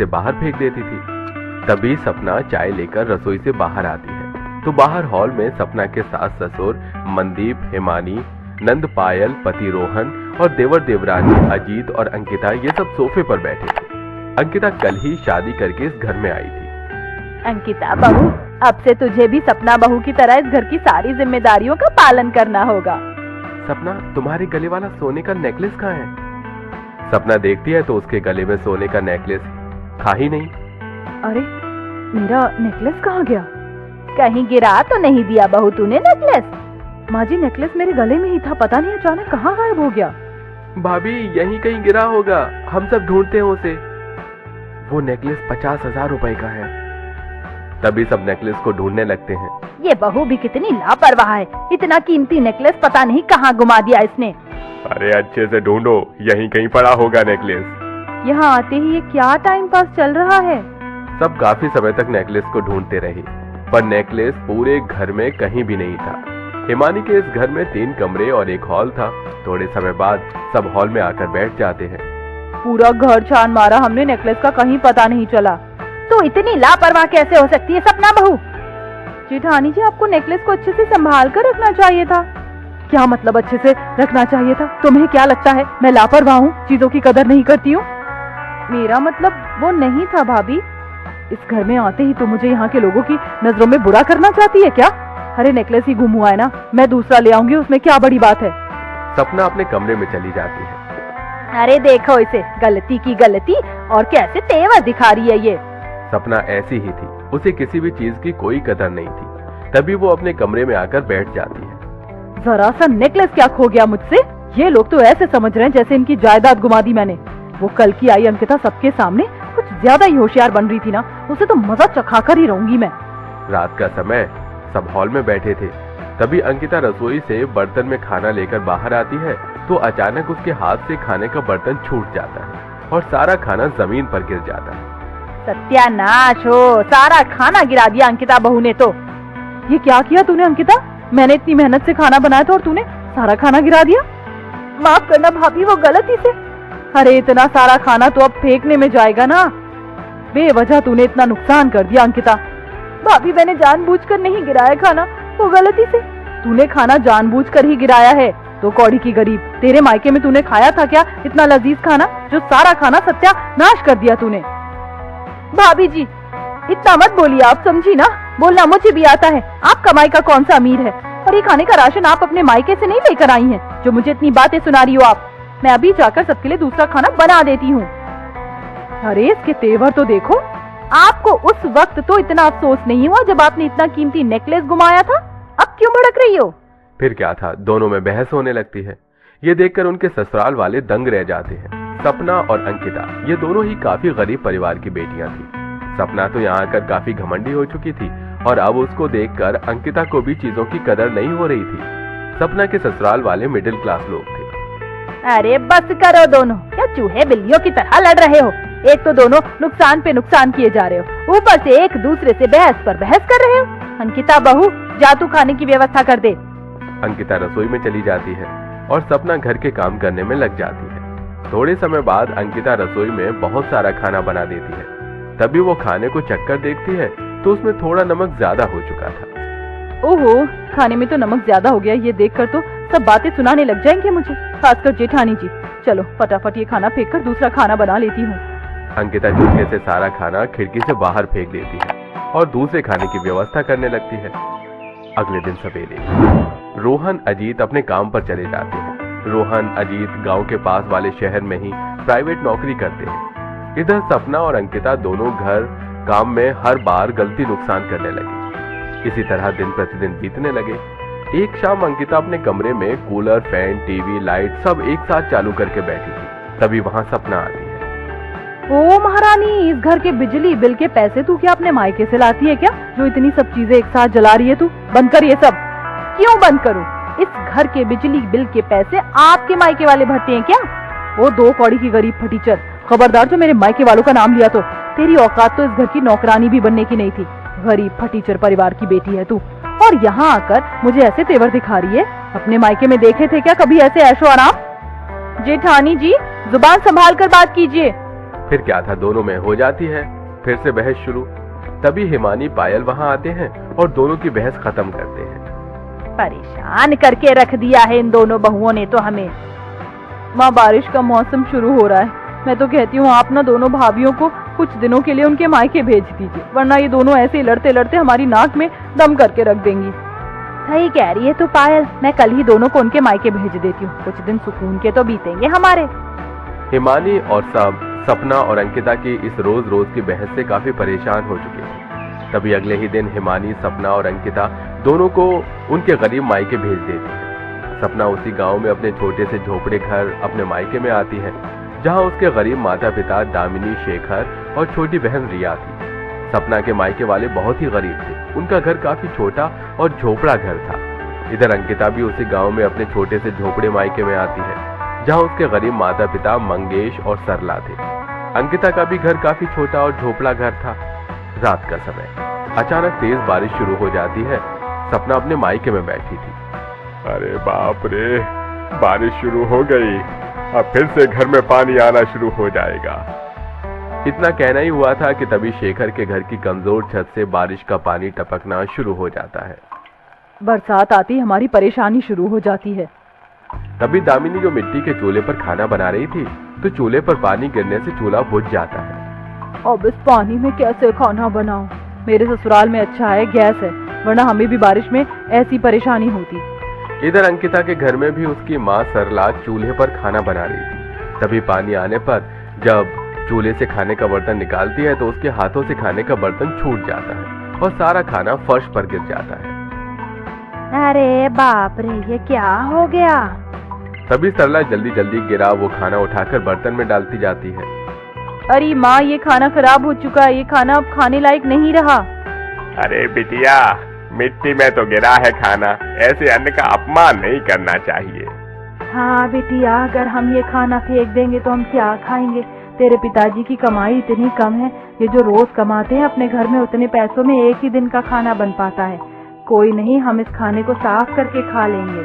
से बाहर फेंक देती थी। तभी सपना चाय लेकर रसोई से बाहर आती है तो बाहर हॉल में सपना के सास ससुर मनदीप, हिमानी, नंद, पायल, पति रोहन और देवर देवरानी अजीत और अंकिता ये सब सोफे पर बैठे थे। अंकिता कल ही शादी करके इस घर में आई थी। अंकिता बहू, अब से तुझे भी सपना बहू की तरह इस घर की सारी जिम्मेदारियों का पालन करना होगा। सपना, तुम्हारे गले वाला सोने का नेकलेस कहाँ है? सपना देखती है तो उसके गले में सोने का नेकलेस था ही नहीं। अरे, मेरा नेकलेस कहाँ गया? कहीं गिरा तो नहीं दिया बहू तूने नेकलेस? माँ जी, नेकलेस मेरे गले में ही था, पता नहीं अचानक कहाँ गायब हो गया। भाभी, यहीं कहीं गिरा होगा, हम सब ढूंढते हैं उसे। वो नेकलेस 50,000 रुपए का है। तभी सब नेकलेस को ढूंढने लगते हैं। ये बहू भी कितनी लापरवाह है, इतना कीमती नेकलेस पता नहीं कहाँ गुमा दिया इसने। अरे अच्छे से ढूंढो, यहीं कहीं पड़ा होगा नेकलेस। यहाँ आते ही ये क्या टाइम पास चल रहा है? सब काफी समय तक नेकलेस को ढूंढते रहे, पर नेकलेस पूरे घर में कहीं भी नहीं था। हिमानी के इस घर में 3 कमरे और एक हॉल था। थोड़े समय बाद सब हॉल में आकर बैठ जाते हैं। पूरा घर छान मारा हमने, नेकलेस का कहीं पता नहीं चला। तो इतनी लापरवाह कैसे हो सकती है सपना बहू? जेठानी जी, आपको नेकलेस को अच्छे से संभाल कर रखना चाहिए था। क्या मतलब अच्छे से रखना चाहिए था? तुम्हें क्या लगता है मैं लापरवाह हूँ, चीजों की कदर नहीं करती हूँ? मेरा मतलब वो नहीं था भाभी। इस घर में आते ही तो मुझे यहाँ के लोगों की नजरों में बुरा करना चाहती है क्या? अरे नेकलेस ही गुम हुआ है ना, मैं दूसरा ले आऊंगी, उसमें क्या बड़ी बात है। सपना अपने कमरे में चली जाती है। अरे देखो इसे, गलती की गलती, और कैसे तेवर दिखा रही है ये। सपना ऐसी ही थी, उसे किसी भी चीज की कोई कदर नहीं थी। तभी वो अपने कमरे में आकर बैठ जाती है। जरा सा नेकलेस क्या खो गया मुझसे? ये लोग तो ऐसे समझ रहे हैं जैसे इनकी जायदाद गुमा दी मैंने। वो कल की आई अंकिता सबके सामने कुछ ज्यादा ही होशियार बन रही थी ना, उसे तो मजा चखा कर ही रहूंगी मैं। रात का समय, सब हॉल में बैठे थे। तभी अंकिता रसोई से बर्तन में खाना लेकर बाहर आती है तो अचानक उसके हाथ से खाने का बर्तन छूट जाता है और सारा खाना जमीन पर गिर जाता है। सत्यानाश हो, सारा खाना गिरा दिया अंकिता बहू ने तो। ये क्या किया तूने अंकिता? मैंने इतनी मेहनत से खाना बनाया था और तूने सारा खाना गिरा दिया। माफ करना भाभी, वो गलती से। अरे इतना सारा खाना तो अब फेंकने में जाएगा ना, बेवजह तूने इतना नुकसान कर दिया अंकिता। भाभी, मैंने जानबूझकर नहीं गिराया खाना, वो गलती से। तूने खाना जानबूझकर ही गिराया है तो कौड़ी की गरीब, तेरे मायके में तूने खाया था क्या इतना लजीज खाना, जो सारा खाना सत्यानाश कर दिया तूने? भाभी जी, इतना मत बोलिए आप, समझी ना? बोलना मुझे भी आता है। आप कमाई का कौन सा अमीर है, और ये खाने का राशन आप अपने मायके से नहीं लेकर आई हैं, जो मुझे इतनी बातें सुना रही हो आप। मैं अभी जाकर सबके लिए दूसरा खाना बना देती हूँ। अरे इसके तेवर तो देखो। आपको उस वक्त तो इतना अफसोस नहीं हुआ जब आपने इतना कीमती नेकलेस गुमाया था, अब क्यों भड़क रही हो? फिर क्या था, दोनों में बहस होने लगती है। ये देखकर उनके ससुराल वाले दंग रह जाते हैं। सपना और अंकिता ये दोनों ही काफी गरीब परिवार की बेटियां थी। सपना तो यहाँ आकर काफी घमंडी हो चुकी थी और अब उसको देखकर अंकिता को भी चीजों की कदर नहीं हो रही थी। सपना के ससुराल वाले मिडिल क्लास लोग थे। अरे बस करो दोनों, क्या चूहे बिल्लियों की तरह लड़ रहे हो? एक तो दोनों नुकसान पे नुकसान किए जा रहे हो, ऊपर से एक दूसरे से बहस पर बहस कर रहे हो। अंकिता बहू, जा तू खाने की व्यवस्था कर दे। अंकिता रसोई में चली जाती है और सपना घर के काम करने में लग जाती है। थोड़े समय बाद अंकिता रसोई में बहुत सारा खाना बना देती है। तभी वो खाने को चखकर देखती है तो उसमें थोड़ा नमक ज्यादा हो चुका था। ओहो, खाने में तो नमक ज्यादा हो गया। ये देखकर तो सब बातें सुनाने लग जाएंगे मुझे, खासकर जेठानी जी। चलो फटाफट ये खाना फेंक कर दूसरा खाना बना लेती हूँ। अंकिता चुपके से सारा खाना खिड़की से बाहर फेंक देती है और दूसरे खाने की व्यवस्था करने लगती है। अगले दिन सवेरे रोहन अजीत अपने काम पर चले जाते हैं। रोहन अजीत गांव के पास वाले शहर में ही प्राइवेट नौकरी करते हैं। इधर सपना और अंकिता दोनों घर काम में हर बार गलती नुकसान करने लगे। इसी तरह दिन प्रतिदिन बीतने लगे। एक शाम अंकिता अपने कमरे में कूलर, फैन, टीवी, लाइट सब एक साथ चालू करके बैठी थी। तभी वहां सपना आती है। ओ महारानी, इस घर के बिजली बिल के पैसे तू क्या अपने मायके से लाती है क्या, जो इतनी सब चीजें एक साथ जला रही है तू? बंद कर ये सब। क्यों बंद करूं? इस घर के बिजली बिल के पैसे आपके मायके वाले भरते हैं क्या? वो 2 कौड़ी की गरीब फटीचर, खबरदार जो मेरे मायके वालों का नाम लिया तो तेरी औकात तो इस घर की नौकरानी भी बनने की नहीं थी। गरीब फटीचर परिवार की बेटी है तू, और यहाँ आकर मुझे ऐसे तेवर दिखा रही है। अपने मायके में देखे थे क्या कभी ऐसे ऐशो आराम? जेठानी जी, जुबान संभाल कर बात कीजिए। फिर क्या था, दोनों में हो जाती है फिर से बहस शुरू। तभी हिमानी पायल वहां आते हैं और दोनों की बहस खत्म करते हैं। परेशान करके रख दिया है इन दोनों बहुओं ने तो हमें। माँ, बारिश का मौसम शुरू हो रहा है, मैं तो कहती हूँ आप ना दोनों भाभियों को कुछ दिनों के लिए उनके मायके भेज दीजिए, वरना ये दोनों ऐसे ही लड़ते लड़ते हमारी नाक में दम करके रख देंगी। सही कह रही है तू पायल, मैं कल ही दोनों को उनके मायके भेज देती हूँ, कुछ दिन सुकून के तो बीतेंगे हमारे। हिमानी और सब सपना और अंकिता की इस रोज रोज की बहस से काफी परेशान हो चुके थे। तभी अगले ही दिन हिमानी, सपना और अंकिता दोनों को उनके गरीब मायके भेज देती है। सपना उसी गांव में अपने छोटे से झोपड़े घर अपने मायके में आती है, जहां उसके गरीब माता पिता दामिनी, शेखर और छोटी बहन रिया थी। सपना के मायके वाले बहुत ही गरीब थे, उनका घर काफी छोटा और झोपड़ा घर था। इधर अंकिता भी उसी गांव में अपने छोटे से झोपड़े मायके में आती है, जहां उसके गरीब माता पिता मंगेश और सरला थे। अंकिता का भी घर काफी छोटा और झोपड़ा घर था। रात का समय अचानक तेज बारिश शुरू हो जाती है। सपना अपने मायके में बैठी थी। अरे बाप रे, बारिश शुरू हो गई, अब फिर से घर में पानी आना शुरू हो जाएगा। इतना कहना ही हुआ था कि तभी शेखर के घर की कमजोर छत से बारिश का पानी टपकना शुरू हो जाता है। बरसात आती हमारी परेशानी शुरू हो जाती है। तभी दामिनी जो मिट्टी के चूल्हे पर खाना बना रही थी, तो चूल्हे पर पानी गिरने से चूल्हा बुझ जाता है। अब इस पानी में कैसे खाना बनाऊं? मेरे ससुराल में अच्छा है गैस है, वरना हमें भी बारिश में ऐसी परेशानी होती। इधर अंकिता के घर में भी उसकी माँ सरला चूल्हे पर खाना बना रही थी। तभी पानी आने पर जब चूल्हे से खाने का बर्तन निकालती है, तो उसके हाथों से खाने का बर्तन छूट जाता है और सारा खाना फर्श पर गिर जाता है। अरे बाप रे, ये क्या हो गया? तभी सरला जल्दी जल्दी गिरा वो खाना उठाकर बर्तन में डालती जाती है। अरे माँ, ये खाना खराब हो चुका है, ये खाना अब खाने लायक नहीं रहा। अरे बिटिया, मिट्टी में तो गिरा है खाना, ऐसे अन्न का अपमान नहीं करना चाहिए। हाँ बिटिया, अगर हम ये खाना फेंक देंगे तो हम क्या खाएंगे? तेरे पिताजी की कमाई इतनी कम है, ये जो रोज कमाते हैं अपने घर में उतने पैसों में एक ही दिन का खाना बन पाता है। कोई नहीं, हम इस खाने को साफ करके खा लेंगे।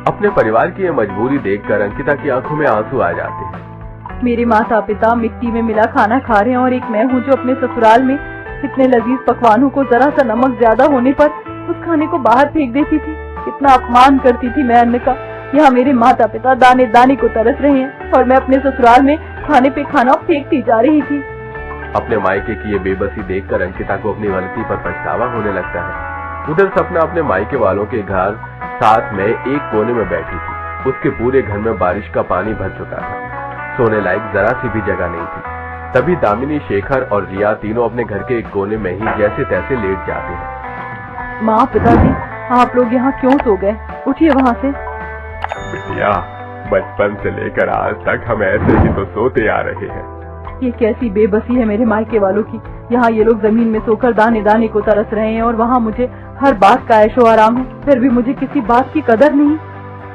अपने परिवार की ये मजबूरी देखकर अंकिता की आंखों में आंसू आ जाते हैं। मेरे माता पिता मिट्टी में मिला खाना खा रहे हैं और एक मैं हूँ जो अपने ससुराल में इतने लजीज पकवानों को जरा सा नमक ज्यादा होने पर उस खाने को बाहर फेंक देती थी। कितना अपमान करती थी मैं अन्न का। यहाँ मेरे माता पिता दाने दाने को तरस रहे हैं और मैं अपने ससुराल में खाने पे खाना फेंकती जा रही थी। अपने मायके की ये बेबसी देखकर अंकिता को अपनी गलती पर पछतावा होने लगता है। उधर सपना अपने मायके वालों के घर साथ में एक कोने में बैठी थी। उसके पूरे घर में बारिश का पानी भर चुका था, सोने लायक जरा सी भी जगह नहीं थी। तभी दामिनी, शेखर और रिया तीनों अपने घर के एक कोने में ही जैसे तैसे लेट जाते हैं। माँ, पिताजी, आप लोग यहाँ क्यों सो गए? उठिए वहाँ से। बिटिया, बचपन से लेकर आज तक हम ऐसे ही तो सोते आ रहे हैं। ये कैसी बेबसी है मेरे मायके वालों की। यहाँ ये लोग जमीन में सोकर दाने दाने को तरस रहे हैं और वहाँ मुझे हर बात का ऐशो आराम है, फिर भी मुझे किसी बात की कदर नहीं।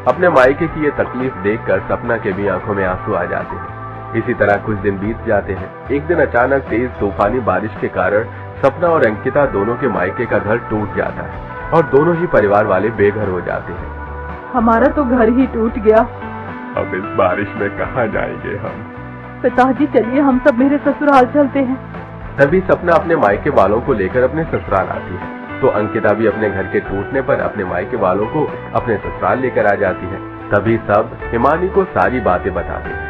अपने मायके की ये तकलीफ देखकर सपना के भी आंखों में आंसू आ जाते हैं। इसी तरह कुछ दिन बीत जाते हैं। एक दिन अचानक तेज तूफानी बारिश के कारण सपना और अंकिता दोनों के मायके का घर टूट जाता है और दोनों ही परिवार वाले बेघर हो जाते हैं। हमारा तो घर ही टूट गया। अब इस बारिश में कहाँ जाएंगे हम? पिताजी, चलिए हम सब मेरे ससुराल चलते हैं। तभी सपना अपने मायके वालों को लेकर अपने ससुराल आती है, तो अंकिता भी अपने घर के टूटने पर अपने मायके वालों को अपने ससुराल लेकर आ जाती है। तभी सब हिमानी को सारी बातें बताते हैं।